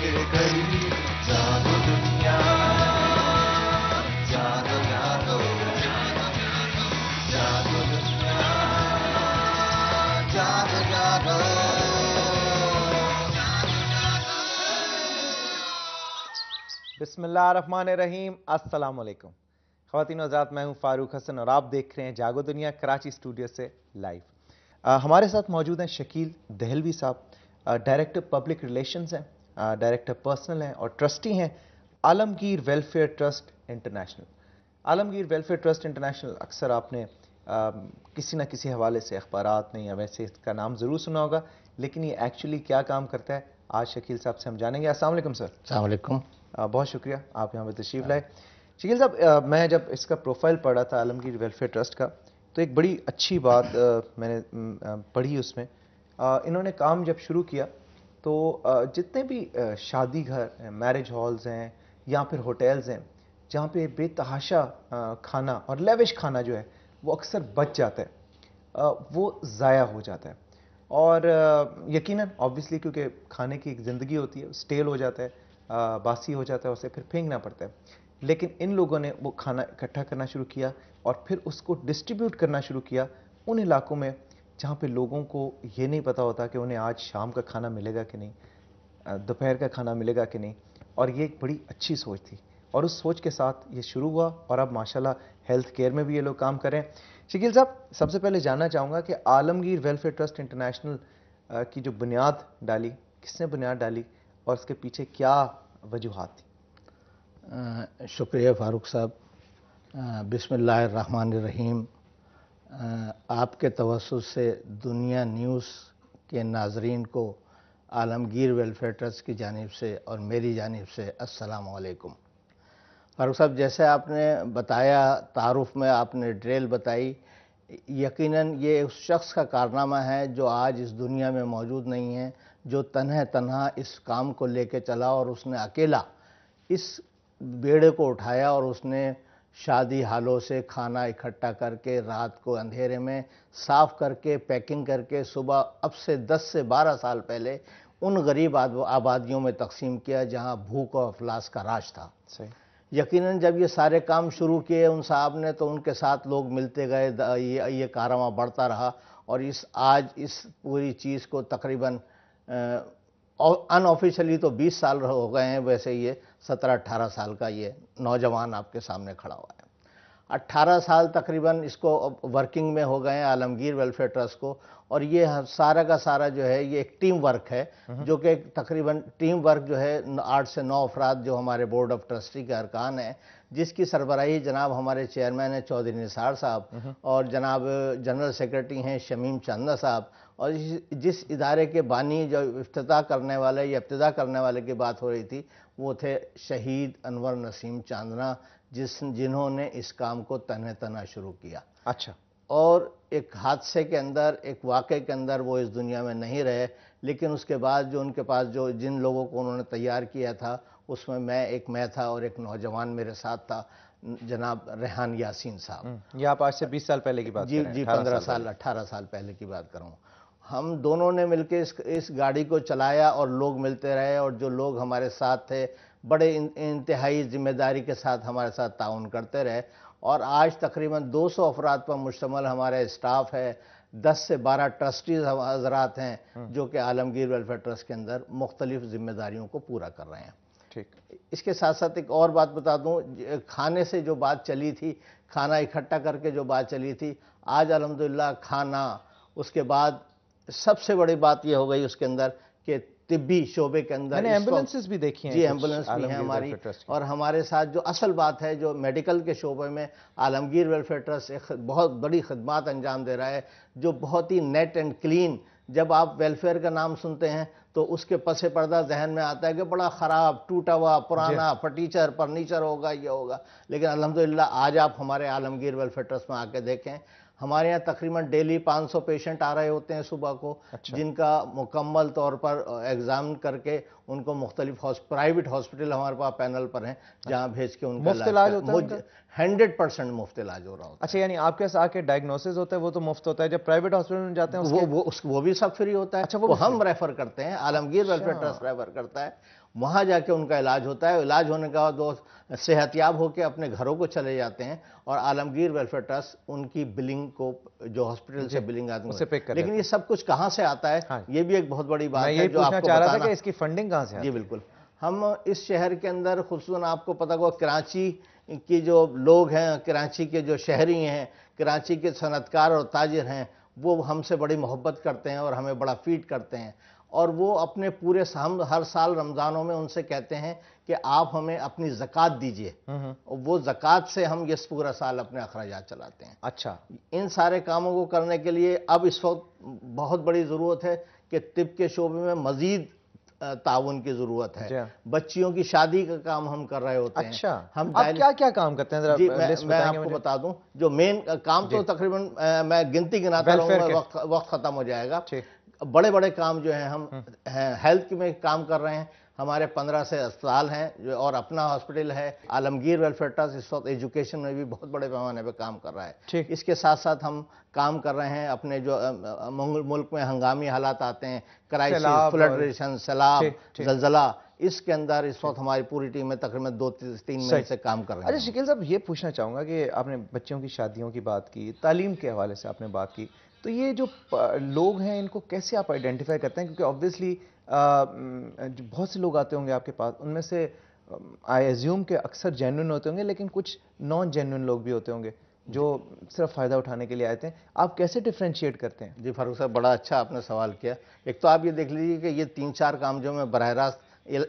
के करीब जादू दुनिया, जादू जादू जादू दुनिया, जादू जादू। बिस्मिल्लाहिर्रहमानिर्रहीम, अस्सलाम वालेकुम। ख़वातीन व हज़रात, मैं हूं फारूक हसन और आप देख रहे हैं जागो दुनिया कराची स्टूडियो से लाइव। हमारे साथ मौजूद हैं शकील दहलवी साहब, डायरेक्टर पब्लिक रिलेशंस हैं, डायरेक्टर पर्सनल हैं और ट्रस्टी हैं Alamgir welfare trust international. Alamgir welfare trust international अक्सर आपने किसी न किसी हवाले से अखबारात में या वैसे इसका नाम ज़रूर सुना होगा, लेकिन ये एक्चुअली क्या काम करता है आज शकील साहब से हम जानेंगे। अस्सलाम वालेकुम सर। अस्सलाम वालेकुम। बहुत शुक्रिया आप यहाँ पर तशरीफ़ लाए। शकील साहब, मैं जब इसका प्रोफाइल पढ़ा था आलमगीर वेलफेयर ट्रस्ट का, तो एक बड़ी अच्छी बात मैंने पढ़ी उसमें। इन्होंने काम जब शुरू किया तो जितने भी शादी घर, मैरिज हॉल्स हैं या फिर होटल्स हैं जहाँ पे बेतहाशा खाना और लेविश खाना जो है वो अक्सर बच जाता है, वो ज़ाया हो जाता है। और यकीनन ऑब्वियसली क्योंकि खाने की एक ज़िंदगी होती है, स्टेल हो जाता है, बासी हो जाता है, उसे फिर फेंकना पड़ता है। लेकिन इन लोगों ने वो खाना इकट्ठा करना शुरू किया और फिर उसको डिस्ट्रीब्यूट करना शुरू किया उन इलाकों में जहाँ पे लोगों को ये नहीं पता होता कि उन्हें आज शाम का खाना मिलेगा कि नहीं, दोपहर का खाना मिलेगा कि नहीं। और ये एक बड़ी अच्छी सोच थी और उस सोच के साथ ये शुरू हुआ और अब माशाल्लाह हेल्थ केयर में भी ये लोग काम कर रहे हैं। शकील साहब, सबसे पहले जानना चाहूँगा कि आलमगीर वेलफेयर ट्रस्ट इंटरनेशनल की जो बुनियाद डाली, किसने बुनियाद डाली और उसके पीछे क्या वजूहात थी? शुक्रिया फारूक साहब। बिस्मिल्लाहिर्रहमानिर्रहीम। आपके तवस्सुस से दुनिया न्यूज़ के नाजरीन को आलमगीर वेलफेयर ट्रस्ट की जानिब से और मेरी जानिब से अस्सलाम वालेकुम। फारूक साहब, जैसे आपने बताया, तारुफ में आपने डिटेल बताई, यकीनन ये उस शख्स का कारनामा है जो आज इस दुनिया में मौजूद नहीं है, जो तन्हा इस काम को लेके चला और उसने अकेला इस बेड़े को उठाया और उसने शादी हालों से खाना इकट्ठा करके रात को अंधेरे में साफ़ करके पैकिंग करके सुबह अब से 10 से 12 साल पहले उन गरीब आबादियों में तकसीम किया जहां भूख और अफलास का राज था। सही। यकीनन जब ये सारे काम शुरू किए उन साहब ने, तो उनके साथ लोग मिलते गए, ये कारवां बढ़ता रहा और आज इस पूरी चीज़ को तकरीबन अनऑफिशियली तो 20 साल हो गए हैं, वैसे ये 17-18 साल का ये नौजवान आपके सामने खड़ा हुआ है। 18 साल तकरीबन इसको वर्किंग में हो गए हैं आलमगीर वेलफेयर ट्रस्ट को, और ये सारा का सारा जो है ये एक टीम वर्क है, जो कि तकरीबन टीम वर्क जो है 8 से 9 अफराद जो हमारे बोर्ड ऑफ ट्रस्टी के अरकान हैं, जिसकी सरबराही जनाब हमारे चेयरमैन हैं चौधरी निसार साहब और जनाब जनरल सेक्रेटरी हैं शमीम चंदा साहब, और जिस इदारे के बानी जो इफ्तिताह करने वाले या इब्तिदा करने वाले की बात हो रही थी वो थे शहीद अनवर नसीम चांदना, जिन्होंने इस काम को तन्हा शुरू किया। अच्छा। और एक हादसे के अंदर, एक वाक़े के अंदर वो इस दुनिया में नहीं रहे, लेकिन उसके बाद जो उनके पास जो जिन लोगों को उन्होंने तैयार किया था उसमें मैं था और एक नौजवान मेरे साथ था, जनाब रेहान यासीन साहब। ये आप आज से 20 साल पहले की बात कर रहे हैं? जी, 15 साल 18 साल पहले की बात करूँ। हम दोनों ने मिलकर इस गाड़ी को चलाया और लोग मिलते रहे, और जो लोग हमारे साथ थे बड़े इंतहाई जिम्मेदारी के साथ हमारे साथ ताउन करते रहे, और आज तकरीबन 200 अफराद पर मुश्तमल हमारा स्टाफ है। 10 से 12 ट्रस्टीज हजरात हैं जो कि आलमगीर वेलफेयर ट्रस्ट के अंदर मुख्तलिफ जिम्मेदारियों को पूरा कर रहे हैं। ठीक। इसके साथ साथ एक और बात बता दूं, खाने से जो बात चली थी, खाना इकट्ठा करके जो बात चली थी, आज अल्हम्दुलिल्लाह खाना, उसके बाद सबसे बड़ी बात यह हो गई उसके अंदर कि तिब्बी शोबे के अंदर मैंने एम्बुलेंसेस भी देखी हैं। जी, एम्बुलेंस भी हैं हमारी, और हमारे साथ जो असल बात है, जो मेडिकल के शोबे में आलमगीर वेलफेयर ट्रस्ट एक बहुत बड़ी खदमात अंजाम दे रहा है, जो बहुत ही नेट एंड क्लीन। जब आप वेलफेयर का नाम सुनते हैं तो उसके पसे पर्दा जहन में आता है कि बड़ा ख़राब, टूटा हुआ, पुराना फर्नीचर होगा, ये होगा, लेकिन अल्हम्दुलिल्लाह आज आप हमारे आलमगीर वेलफेयर ट्रस्ट में आके देखें, हमारे यहाँ तकरीबन डेली 500 पेशेंट आ रहे होते हैं सुबह को। अच्छा। जिनका मुकम्मल तौर पर एग्जाम करके उनको मुख्तलिफ प्राइवेट हॉस्पिटल हमारे पास पैनल पर हैं, जहाँ भेज के उनका मुफ्त इलाज होता है। 100% मुफ्त इलाज हो रहा होता है। अच्छा, यानी आपके साथ आके डायग्नोसिस होता है वो तो मुफ्त होता है, जब प्राइवेट हॉस्पिटल में जाते हैं वो भी सब फ्री होता है। अच्छा, वो हम रेफर करते हैं, आलमगीर वेलफेयर ट्रस्ट रेफर करता है, वहाँ जाके उनका इलाज होता है। इलाज होने के बाद वो सेहतयाब होकर अपने घरों को चले जाते हैं और आलमगीर वेलफेयर ट्रस्ट उनकी बिलिंग को, जो हॉस्पिटल से बिलिंग आती उसे पे कर है, लेकिन ये सब कुछ कहाँ से आता है, हाँ। ये भी एक बहुत बड़ी बात मैं है यही जो पूछना आपको चाह रहा था बताना। कि इसकी फंडिंग कहाँ से आती जी है? बिल्कुल। हम इस शहर के अंदर, खुसूसन आपको पता होगा, कराची की जो लोग हैं, कराची के जो शहरी हैं, कराची के सनतकार और ताजिर हैं, वो हमसे बड़ी मोहब्बत करते हैं और हमें बड़ा फीड करते हैं। और वो अपने पूरे हम हर साल रमज़ानों में उनसे कहते हैं कि आप हमें अपनी ज़कात दीजिए, और वो ज़कात से हम ये पूरा साल अपने अखराजात चलाते हैं। अच्छा, इन सारे कामों को करने के लिए अब इस वक्त बहुत बड़ी ज़रूरत है कि तिब के शोबे में मज़ीद ताउन की ज़रूरत जी है। हाँ। बच्चियों की शादी का काम हम कर रहे होते हैं। अच्छा, हम आप क्या क्या काम करते हैं, जी, जरा लिस्ट मैं बताएंगे आपको मुझे? बता दूं, जो मेन काम तो तकरीबन मैं गिनती गिनाता वेलफेयर रहूंगा, के। वक्त खत्म हो जाएगा। ठीक। बड़े बड़े काम जो हैं हम हेल्थ में काम कर रहे हैं। हमारे 15 से अस्पताल हैं और अपना हॉस्पिटल है। आलमगीर वेलफेयर ट्रस्ट इस वक्त एजुकेशन में भी बहुत बड़े पैमाने पे काम कर रहा है। ठीक। इसके साथ साथ हम काम कर रहे हैं अपने जो मुल्क में हंगामी हालात आते हैं, क्राइसिस, सैलाब फ्लडरेशन, सैलाब, ठीक, ठीक। जलजला, इसके अंदर इस वक्त हमारी पूरी टीम में तकरीबन 2-3 महीने से काम कर रहे हैं। अच्छा शकील साहब, ये पूछना चाहूँगा कि आपने बच्चों की शादियों की बात की, तालीम के हवाले से आपने बात की, तो ये जो लोग हैं, इनको कैसे आप आइडेंटिफाई करते हैं? क्योंकि ऑब्वियसली बहुत से लोग आते होंगे आपके पास, उनमें से आई एज्यूम के अक्सर जेन्युइन होते होंगे, लेकिन कुछ नॉन जेन्युइन लोग भी होते होंगे जो सिर्फ फ़ायदा उठाने के लिए आए थे। आप कैसे डिफ्रेंशिएट करते हैं? जी फारूक साहब, बड़ा अच्छा आपने सवाल किया। एक तो आप ये देख लीजिए कि ये 3-4 काम जो मैं बरह रास्त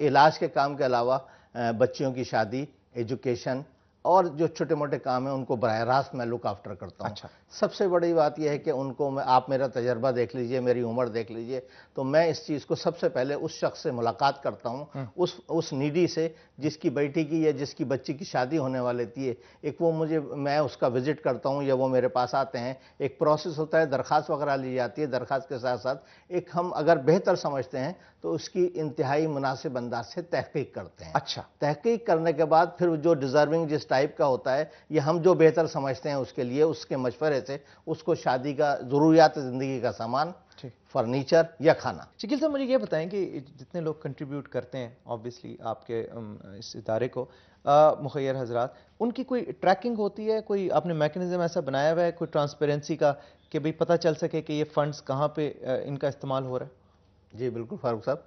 इलाज के काम के अलावा बच्चियों की शादी, एजुकेशन और जो छोटे मोटे काम हैं उनको बरह रास्त मैं लुक आफ्टर करता हूँ। अच्छा। सबसे बड़ी बात यह है कि उनको आप मेरा तजर्बा देख लीजिए, मेरी उम्र देख लीजिए, तो मैं इस चीज़ को सबसे पहले उस शख्स से मुलाकात करता हूँ, उस नीडी से जिसकी बेटी की या जिसकी बच्ची की शादी होने वाली थी। एक वो मैं उसका विजिट करता हूँ या वो मेरे पास आते हैं। एक प्रोसेस होता है, दरख्वास्त वगैरह ली जाती है। दरख्वास्त के साथ साथ एक हम अगर बेहतर समझते हैं तो उसकी इंतहाई मुनासिब अंदाज से तहकीक करते हैं। अच्छा। तहकीक करने के बाद फिर जो डिज़र्विंग जिस टाइप का होता है, ये हम जो बेहतर समझते हैं उसके लिए, उसके मशवरे से उसको शादी का ज़रूरियात ज़िंदगी का सामान, फर्नीचर या खाना। शकील साहब, मुझे ये बताएं कि जितने लोग कंट्रीब्यूट करते हैं ऑब्वियसली आपके इस इदारे को, मुखैर हजरात, उनकी कोई ट्रैकिंग होती है? कोई आपने मैकेनिज्म ऐसा बनाया हुआ है, कोई ट्रांसपेरेंसी का, कि भाई पता चल सके कि ये फंड्स कहाँ पे इनका इस्तेमाल हो रहा है? जी बिल्कुल फारूक साहब,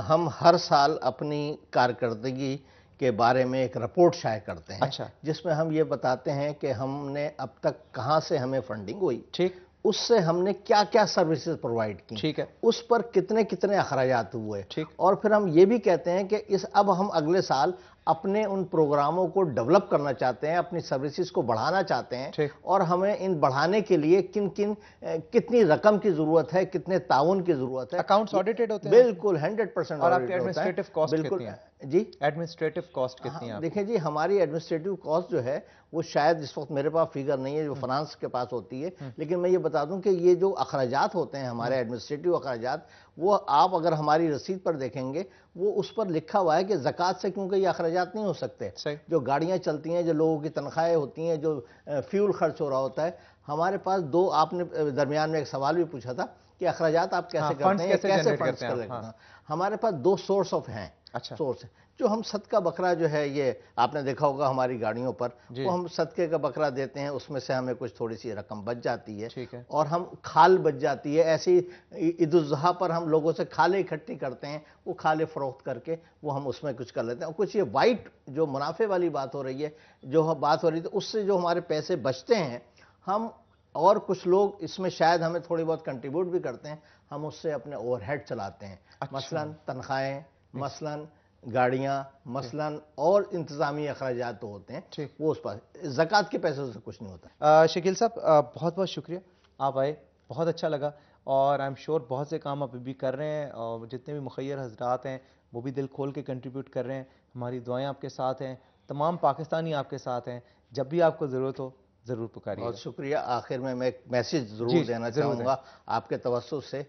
हम हर साल अपनी कारकर्दगी के बारे में एक रिपोर्ट शाये करते हैं। अच्छा। जिसमें हम ये बताते हैं कि हमने अब तक कहाँ से हमें फंडिंग हुई, ठीक, उससे हमने क्या क्या सर्विसेज प्रोवाइड की, ठीक है, उस पर कितने कितने अखराजात हुए, ठीक, और फिर हम ये भी कहते हैं कि अब हम अगले साल अपने उन प्रोग्रामों को डेवलप करना चाहते हैं, अपनी सर्विसेज को बढ़ाना चाहते हैं, ठीक, और हमें इन बढ़ाने के लिए कितनी रकम की जरूरत है, कितने ताउन की जरूरत है। अकाउंट्स ऑडिटेड होते हैं? बिल्कुल 100%। और आपकी एडमिनिस्ट्रेटिव कॉस्ट बिल्कुल कितनी है? जी, एडमिनिस्ट्रेटिव कॉस्ट कितनी है? देखिए जी, हमारी एडमिनिस्ट्रेटिव कॉस्ट जो है वो शायद इस वक्त मेरे पास फिगर नहीं है, जो फाइनेंस के पास होती है, लेकिन मैं ये बता दूं कि ये जो अखराजात होते हैं हमारे एडमिनिस्ट्रेटिव अखराजात, वो आप अगर हमारी रसीद पर देखेंगे, वो उस पर लिखा हुआ है कि ज़कात से क्योंकि ये अखराजात नहीं हो सकते। जो गाड़ियाँ चलती हैं, जो लोगों की तनख्वाहें होती हैं, जो फ्यूल खर्च हो रहा होता है, हमारे पास दो, आपने दरमियान में एक सवाल भी पूछा था कि अखराजात आप कैसे करते हैं, कैसे फंड्स कर लेते हैं। हमारे पास दो सोर्स ऑफ हैं। अच्छा। सोर्स जो हम सदका बकरा जो है, ये आपने देखा होगा हमारी गाड़ियों पर, वो हम सदके का बकरा देते हैं, उसमें से हमें कुछ थोड़ी सी रकम बच जाती है, ठीक है, और हम खाल बच जाती है। ऐसी ईद उल ज़ुहा पर हम लोगों से खाले इकट्ठी करते हैं, वो खाले फरोख्त करके वो हम उसमें कुछ कर लेते हैं। और कुछ ये वाइट जो मुनाफे वाली बात हो रही है, जो बात हो रही थी, उससे जो हमारे पैसे बचते हैं, हम और कुछ लोग इसमें शायद हमें थोड़ी बहुत कंट्रीब्यूट भी करते हैं, हम उससे अपने ओवरहेड चलाते हैं। अच्छा। मसलन तनख्वाहें, मसलन गाड़ियाँ, मसलन और इंतज़ामी अखराजात तो होते हैं, वो उस पर ज़कात के पैसों से कुछ नहीं होता। शकील साहब, बहुत बहुत शुक्रिया, आप आए, बहुत अच्छा लगा, और आई एम श्योर बहुत से काम आप अभी कर रहे हैं, और जितने भी मुखैर हजरात हैं वो भी दिल खोल के कंट्रीब्यूट कर रहे हैं। हमारी दुआएं आपके साथ हैं, तमाम पाकिस्तानी आपके साथ हैं, जब भी आपको ज़रूरत हो ज़रूर पुकारिए। बहुत शुक्रिया। आखिर में मैं एक मैसेज ज़रूर देना चाहूँगा आपके तवज्जुह से।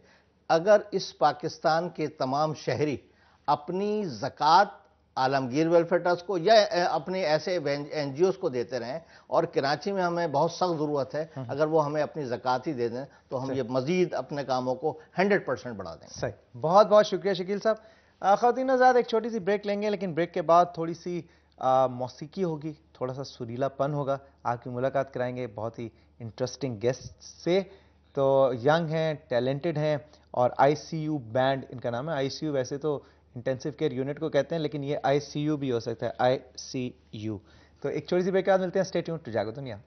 अगर इस पाकिस्तान के तमाम शहरी अपनी ज़कात आलमगीर वेलफेयर ट्रस्ट को या अपने ऐसे NGOs को देते रहें, और कराची में हमें बहुत सख्त ज़रूरत है, अगर वो हमें अपनी ज़कात ही दे दें तो हम ये मज़ीद अपने कामों को 100% बढ़ा दें। सही, बहुत बहुत शुक्रिया शकील साहब। ख़वातीन हज़रात, एक छोटी सी ब्रेक लेंगे, लेकिन ब्रेक के बाद थोड़ी सी मौसीकी होगी, थोड़ा सा सुरीलापन होगा, आपकी मुलाकात कराएंगे बहुत ही इंटरेस्टिंग गेस्ट से। तो यंग हैं, टैलेंटेड हैं और आईसीयू बैंड इनका नाम है। आईसीयू वैसे तो इंटेंसिव केयर यूनिट को कहते हैं, लेकिन ये आईसीयू भी हो सकता है, आईसीयू। तो एक छोटी सी ब्रेक के बाद मिलते हैं। स्टे ट्यून्ड टू जागो दुनिया।